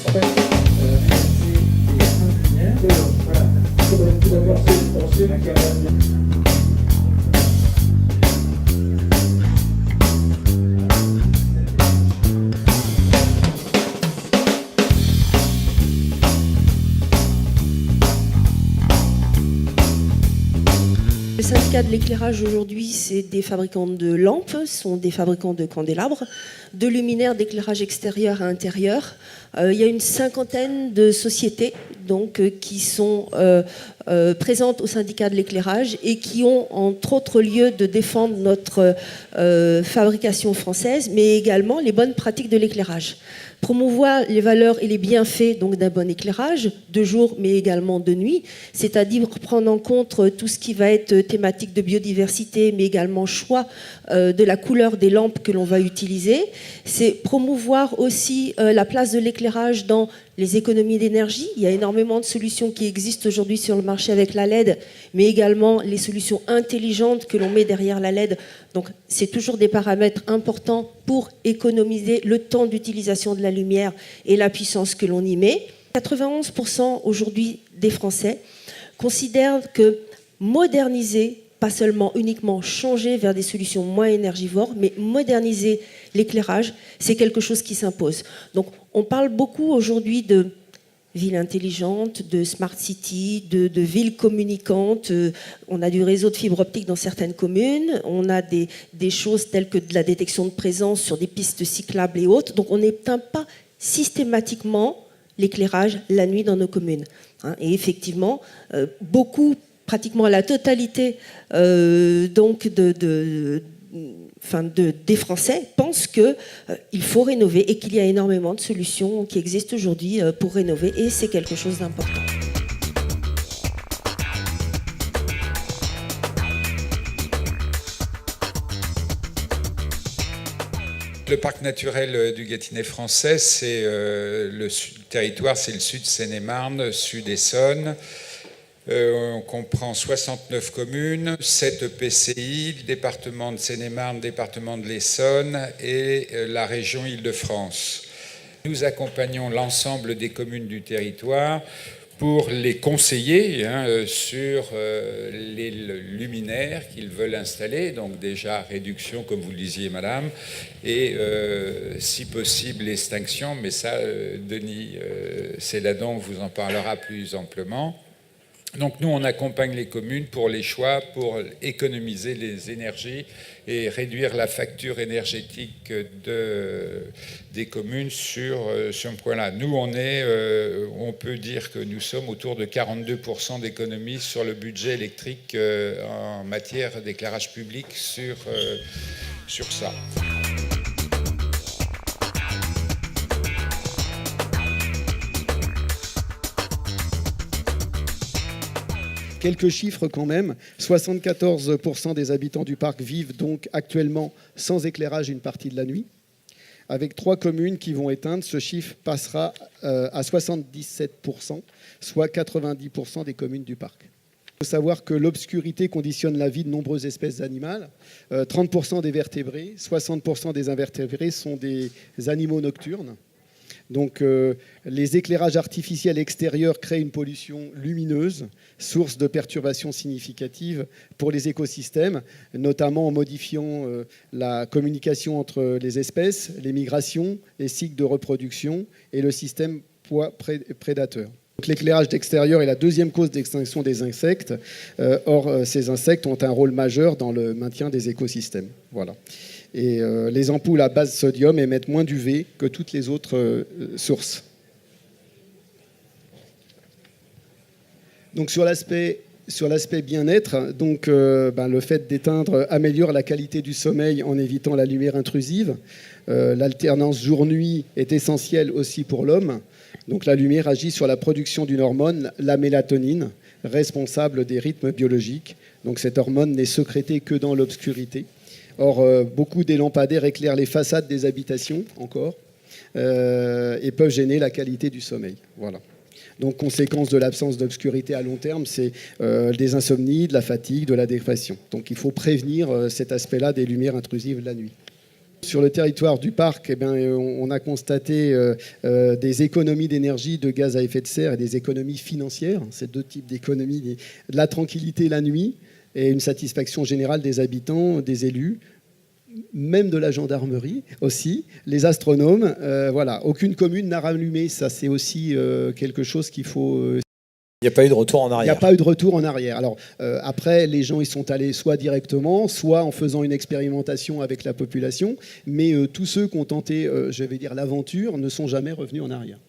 En fait, voilà. Il faudrait tout d'abord se penser qu'il y a Le syndicat de l'éclairage aujourd'hui, c'est des fabricants de lampes, sont des fabricants de candélabres, de luminaires d'éclairage extérieur et intérieur. Il y a une cinquantaine de sociétés donc, qui sont présentes au syndicat de l'éclairage et qui ont entre autres lieu de défendre notre fabrication française, mais également les bonnes pratiques de l'éclairage. Promouvoir les valeurs et les bienfaits donc d'un bon éclairage, de jour mais également de nuit, c'est-à-dire prendre en compte tout ce qui va être thématique de biodiversité, mais également choix de la couleur des lampes que l'on va utiliser. C'est promouvoir aussi la place de l'éclairage dans les économies d'énergie. Il y a énormément de solutions qui existent aujourd'hui sur le marché avec la LED, mais également les solutions intelligentes que l'on met derrière la LED. Donc, c'est toujours des paramètres importants pour économiser le temps d'utilisation de la lumière et la puissance que l'on y met. 91% aujourd'hui des Français considèrent que moderniser, pas seulement uniquement changer vers des solutions moins énergivores, mais moderniser l'éclairage, c'est quelque chose qui s'impose. Donc, on parle beaucoup aujourd'hui de villes intelligentes, de smart city, de villes communicantes. On a du réseau de fibre optique dans certaines communes. On a des choses telles que de la détection de présence sur des pistes cyclables et autres. Donc, on n'éteint pas systématiquement l'éclairage la nuit dans nos communes. Et effectivement, pratiquement la totalité des Français pensent qu'il faut rénover et qu'il y a énormément de solutions qui existent aujourd'hui pour rénover et c'est quelque chose d'important. Le parc naturel du Gâtinais français, c'est le territoire, c'est le sud Seine-et-Marne, sud Essonne. On comprend 69 communes, 7 EPCI, le département de Seine-et-Marne, département de l'Essonne et la région Île-de-France. Nous accompagnons l'ensemble des communes du territoire pour les conseiller sur les luminaires qu'ils veulent installer, donc déjà réduction, comme vous le disiez, madame, et si possible l'extinction, mais ça, Denis Céladon vous en parlera plus amplement. Donc nous, on accompagne les communes pour les choix, pour économiser les énergies et réduire la facture énergétique des communes sur ce point-là. Nous, on peut dire que nous sommes autour de 42% d'économie sur le budget électrique en matière d'éclairage public sur ça. Quelques chiffres quand même. 74% des habitants du parc vivent donc actuellement sans éclairage une partie de la nuit. Avec 3 communes qui vont éteindre, ce chiffre passera à 77%, soit 90% des communes du parc. Il faut savoir que l'obscurité conditionne la vie de nombreuses espèces animales. 30% des vertébrés, 60% des invertébrés sont des animaux nocturnes. Donc les éclairages artificiels extérieurs créent une pollution lumineuse, source de perturbations significatives pour les écosystèmes, notamment en modifiant la communication entre les espèces, les migrations, les cycles de reproduction et le système poids-prédateur. L'éclairage d'extérieur est la deuxième cause d'extinction des insectes. Or, ces insectes ont un rôle majeur dans le maintien des écosystèmes. Voilà. Et les ampoules à base sodium émettent moins d'UV que toutes les autres sources. Donc sur l'aspect bien-être, donc, le fait d'éteindre améliore la qualité du sommeil en évitant la lumière intrusive. L'alternance jour-nuit est essentielle aussi pour l'homme. Donc la lumière agit sur la production d'une hormone, la mélatonine, responsable des rythmes biologiques. Donc cette hormone n'est sécrétée que dans l'obscurité. Or, beaucoup des lampadaires éclairent les façades des habitations encore et peuvent gêner la qualité du sommeil. Voilà. Donc, conséquence de l'absence d'obscurité à long terme, c'est des insomnies, de la fatigue, de la dépression. Donc, il faut prévenir cet aspect-là des lumières intrusives la nuit. Sur le territoire du parc, on a constaté des économies d'énergie, de gaz à effet de serre et des économies financières. Ces deux types d'économies, de la tranquillité la nuit et une satisfaction générale des habitants, des élus, même de la gendarmerie aussi, les astronomes. Voilà, aucune commune n'a rallumé. Ça, c'est aussi quelque chose qu'il faut... Il n'y a pas eu de retour en arrière. Il n'y a pas eu de retour en arrière. Alors, après, les gens, ils sont allés soit directement, soit en faisant une expérimentation avec la population. Mais tous ceux qui ont tenté, je vais dire, l'aventure, ne sont jamais revenus en arrière.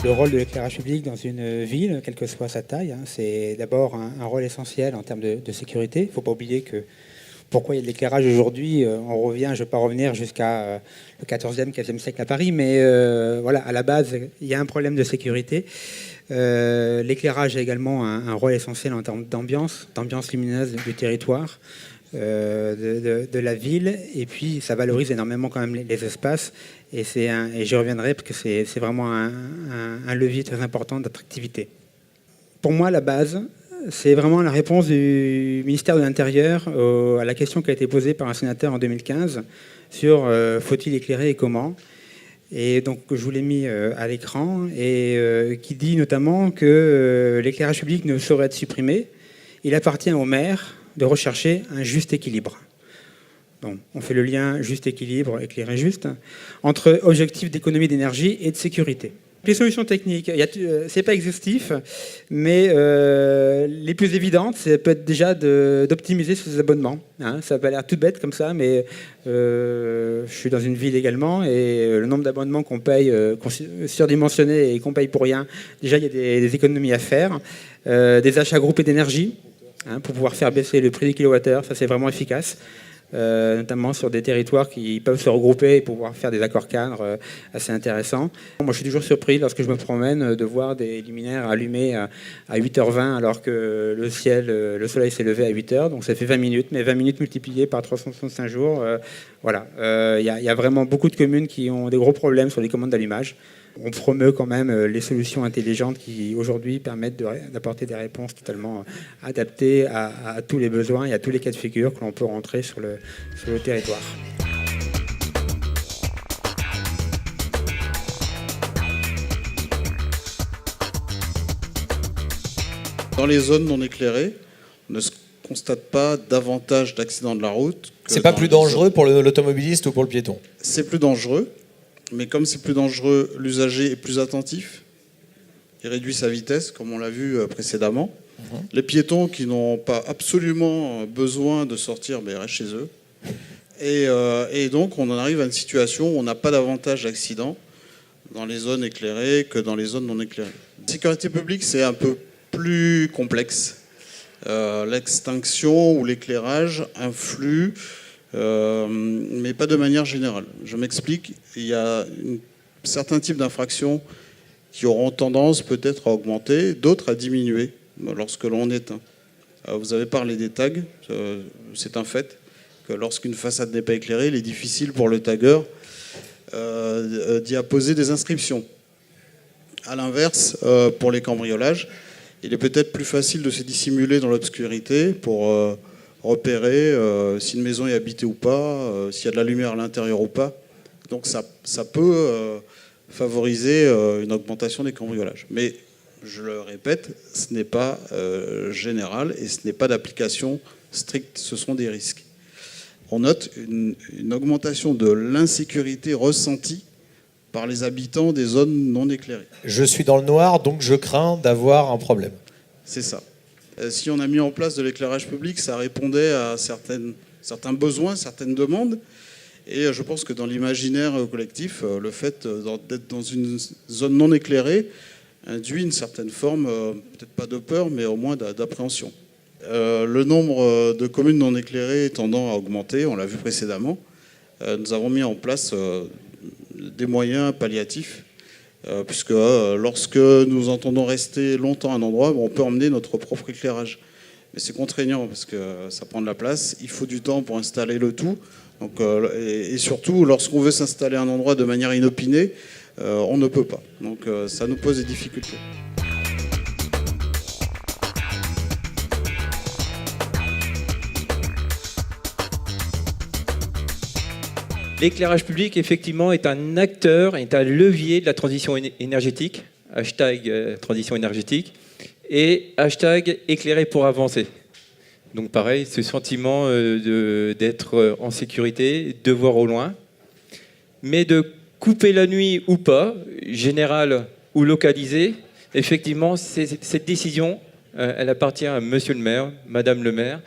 Le rôle de l'éclairage public dans une ville, quelle que soit sa taille, c'est d'abord un rôle essentiel en termes de sécurité. Il ne faut pas oublier que pourquoi il y a de l'éclairage aujourd'hui, on revient, je ne vais pas revenir jusqu'à le 14e, 15e siècle à Paris, mais voilà, à la base, il y a un problème de sécurité. L'éclairage a également un rôle essentiel en termes d'ambiance lumineuse du territoire, de la ville, et puis ça valorise énormément quand même les espaces, et j'y reviendrai parce que c'est vraiment un levier très important d'attractivité. Pour moi, la base, c'est vraiment la réponse du ministère de l'Intérieur à la question qui a été posée par un sénateur en 2015 sur faut-il éclairer et comment. Et donc je vous l'ai mis à l'écran, et qui dit notamment que l'éclairage public ne saurait être supprimé. Il appartient au maire de rechercher un juste équilibre. Donc, on fait le lien juste équilibre, éclairer juste, entre objectifs d'économie d'énergie et de sécurité. Les solutions techniques, c'est pas exhaustif, mais les plus évidentes, ça peut être déjà d'optimiser ses abonnements. Ça peut l'air tout bête comme ça, mais je suis dans une ville également, et le nombre d'abonnements qu'on paye, surdimensionnés et qu'on paye pour rien, déjà il y a des économies à faire. Des achats groupés d'énergie, pour pouvoir faire baisser le prix des kilowattheures, ça c'est vraiment efficace. Notamment sur des territoires qui peuvent se regrouper et pouvoir faire des accords cadres assez intéressants. Moi, je suis toujours surpris lorsque je me promène de voir des luminaires allumés à 8h20 alors que le soleil s'est levé à 8h, donc ça fait 20 minutes, mais 20 minutes multipliées par 365 jours, voilà. Il y a vraiment beaucoup de communes qui ont des gros problèmes sur les commandes d'allumage. On promeut quand même les solutions intelligentes qui, aujourd'hui, permettent d'apporter des réponses totalement adaptées à tous les besoins et à tous les cas de figure que l'on peut rentrer sur le territoire. Dans les zones non éclairées, on ne constate pas davantage d'accidents de la route. C'est pas plus dangereux pour l'automobiliste ou pour le piéton? C'est plus dangereux. Mais comme c'est plus dangereux, l'usager est plus attentif. Il réduit sa vitesse, comme on l'a vu précédemment. Les piétons qui n'ont pas absolument besoin de sortir, mais restent chez eux. Et donc, on en arrive à une situation où on n'a pas davantage d'accidents dans les zones éclairées que dans les zones non éclairées. La sécurité publique, c'est un peu plus complexe. L'extinction ou l'éclairage influe, mais pas de manière générale. Je m'explique. Il y a certains types d'infractions qui auront tendance peut-être à augmenter, d'autres à diminuer lorsque l'on éteint. Vous avez parlé des tags. C'est un fait que lorsqu'une façade n'est pas éclairée, il est difficile pour le tagueur d'y apposer des inscriptions. À l'inverse, pour les cambriolages, il est peut-être plus facile de se dissimuler dans l'obscurité pour repérer si une maison est habitée ou pas, s'il y a de la lumière à l'intérieur ou pas. Donc ça peut favoriser une augmentation des cambriolages. Mais je le répète, ce n'est pas général et ce n'est pas d'application stricte, ce sont des risques. On note une augmentation de l'insécurité ressentie par les habitants des zones non éclairées. Je suis dans le noir, donc je crains d'avoir un problème. C'est ça. Si on a mis en place de l'éclairage public, ça répondait à certains besoins, certaines demandes. Et je pense que dans l'imaginaire collectif, le fait d'être dans une zone non éclairée induit une certaine forme, peut-être pas de peur, mais au moins d'appréhension. Le nombre de communes non éclairées tendant à augmenter, on l'a vu précédemment, nous avons mis en place des moyens palliatifs, puisque lorsque nous entendons rester longtemps à un endroit, on peut emmener notre propre éclairage. Mais c'est contraignant parce que ça prend de la place, il faut du temps pour installer le tout. Donc, et surtout, lorsqu'on veut s'installer à un endroit de manière inopinée, on ne peut pas. Donc ça nous pose des difficultés. L'éclairage public, effectivement, est un acteur, est un levier de la transition énergétique, transition énergétique, et éclairé pour avancer. Donc pareil, ce sentiment d'être en sécurité, de voir au loin, mais de couper la nuit ou pas, générale ou localisée, effectivement, cette décision, elle appartient à monsieur le maire, madame le maire,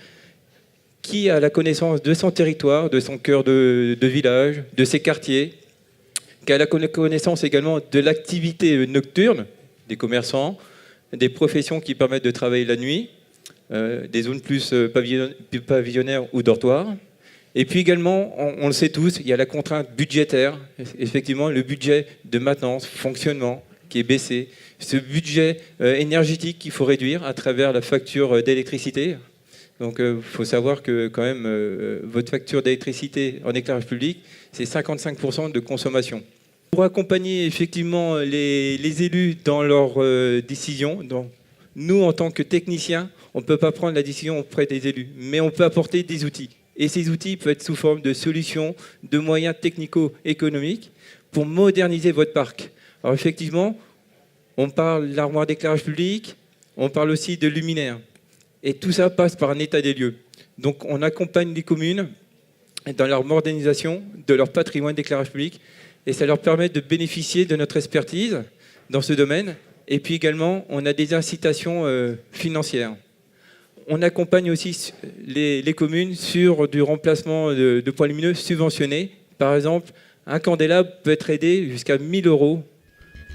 qui a la connaissance de son territoire, de son cœur de village, de ses quartiers, qui a la connaissance également de l'activité nocturne des commerçants, des professions qui permettent de travailler la nuit, des zones plus pavillonnaires ou dortoirs. Et puis également, on le sait tous, il y a la contrainte budgétaire, effectivement le budget de maintenance, fonctionnement qui est baissé, ce budget énergétique qu'il faut réduire à travers la facture d'électricité. Donc il faut savoir que quand même, votre facture d'électricité en éclairage public, c'est 55% de consommation. Pour accompagner effectivement les élus dans leurs décisions, donc, nous en tant que techniciens, on ne peut pas prendre la décision auprès des élus, mais on peut apporter des outils. Et ces outils peuvent être sous forme de solutions, de moyens technico-économiques pour moderniser votre parc. Alors effectivement, on parle de l'armoire d'éclairage public, on parle aussi de luminaires. Et tout ça passe par un état des lieux. Donc on accompagne les communes dans leur modernisation de leur patrimoine d'éclairage public et ça leur permet de bénéficier de notre expertise dans ce domaine. Et puis également, on a des incitations financières. On accompagne aussi les communes sur du remplacement de points lumineux subventionnés. Par exemple, un candélabre peut être aidé jusqu'à 1 000 €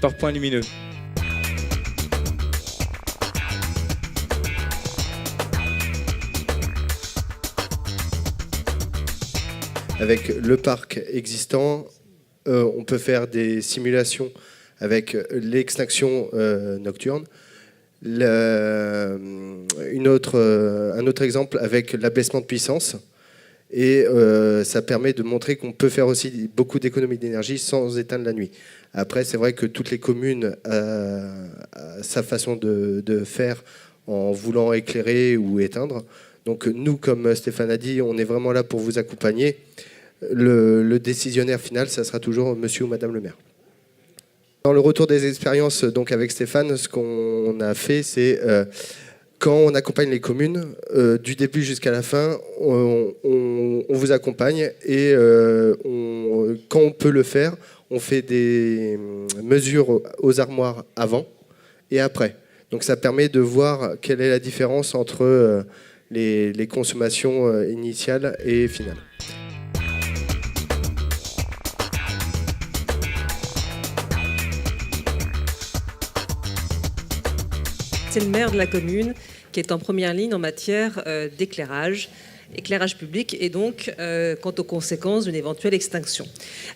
par point lumineux. Avec le parc existant, on peut faire des simulations avec l'extinction nocturne. Un autre exemple avec l'abaissement de puissance. Et ça permet de montrer qu'on peut faire aussi beaucoup d'économies d'énergie sans éteindre la nuit. Après, c'est vrai que toutes les communes ont sa façon de faire en voulant éclairer ou éteindre. Donc nous, comme Stéphane a dit, on est vraiment là pour vous accompagner. Le décisionnaire final, ça sera toujours monsieur ou madame le maire. Dans le retour des expériences, donc avec Stéphane, ce qu'on a fait, c'est quand on accompagne les communes, du début jusqu'à la fin, on vous accompagne et quand on peut le faire, on fait des mesures aux armoires avant et après. Donc ça permet de voir quelle est la différence entre les consommations initiales et finales. C'est le maire de la commune qui est en première ligne en matière d'éclairage, éclairage public et donc quant aux conséquences d'une éventuelle extinction.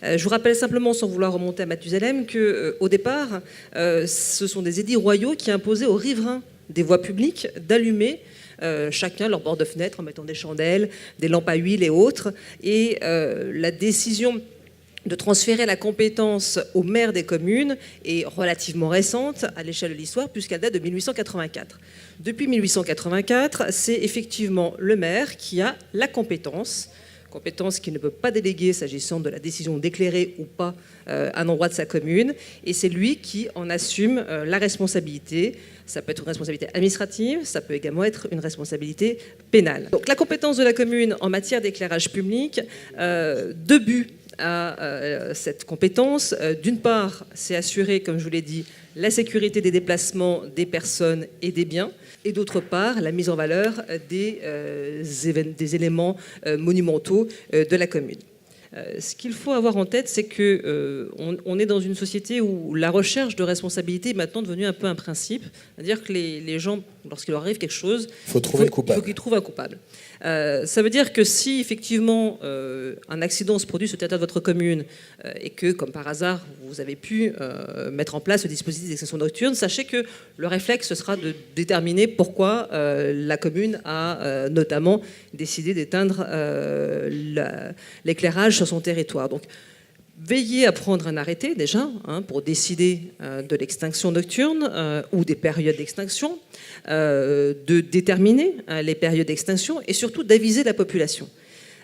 Je vous rappelle simplement, sans vouloir remonter à Mathusalem, qu'au départ, ce sont des édits royaux qui imposaient aux riverains des voies publiques d'allumer chacun leur bord de fenêtre en mettant des chandelles, des lampes à huile et autres. Et la décision de transférer la compétence au maire des communes est relativement récente à l'échelle de l'histoire, puisqu'elle date de 1884. Depuis 1884, c'est effectivement le maire qui a la compétence qu'il ne peut pas déléguer s'agissant de la décision d'éclairer ou pas un endroit de sa commune, et c'est lui qui en assume la responsabilité. Ça peut être une responsabilité administrative, ça peut également être une responsabilité pénale. Donc la compétence de la commune en matière d'éclairage public, deux buts à cette compétence. D'une part, c'est assurer, comme je vous l'ai dit, la sécurité des déplacements des personnes et des biens, et d'autre part, la mise en valeur des éléments monumentaux de la commune. Ce qu'il faut avoir en tête, c'est qu'on est dans une société où la recherche de responsabilité est maintenant devenue un peu un principe. C'est-à-dire que les gens, lorsqu'il leur arrive quelque chose, il faut qu'ils trouvent un coupable. Ça veut dire que si effectivement un accident se produit sur le territoire de votre commune et que, comme par hasard, vous avez pu mettre en place le dispositif d'extinction nocturne, sachez que le réflexe, ce sera de déterminer pourquoi la commune a notamment décidé d'éteindre l'éclairage sur son territoire. Donc, Veiller à prendre un arrêté déjà pour décider de l'extinction nocturne ou des périodes d'extinction, de déterminer les périodes d'extinction et surtout d'aviser la population.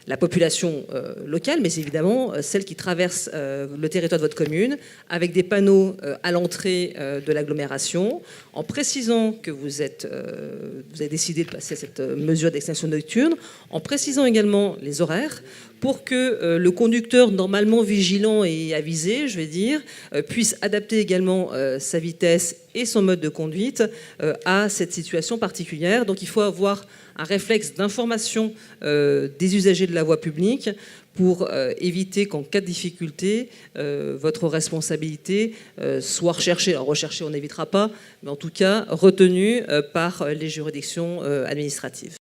La population locale, mais évidemment celle qui traverse le territoire de votre commune, avec des panneaux à l'entrée de l'agglomération, en précisant que vous avez décidé de passer à cette mesure d'extinction nocturne, en précisant également les horaires, pour que le conducteur, normalement vigilant et avisé, je vais dire, puisse adapter également sa vitesse et son mode de conduite à cette situation particulière. Donc il faut avoir un réflexe d'information des usagers de la voie publique pour éviter qu'en cas de difficulté, votre responsabilité soit recherchée. Alors recherchée, on n'évitera pas, mais en tout cas retenue par les juridictions administratives.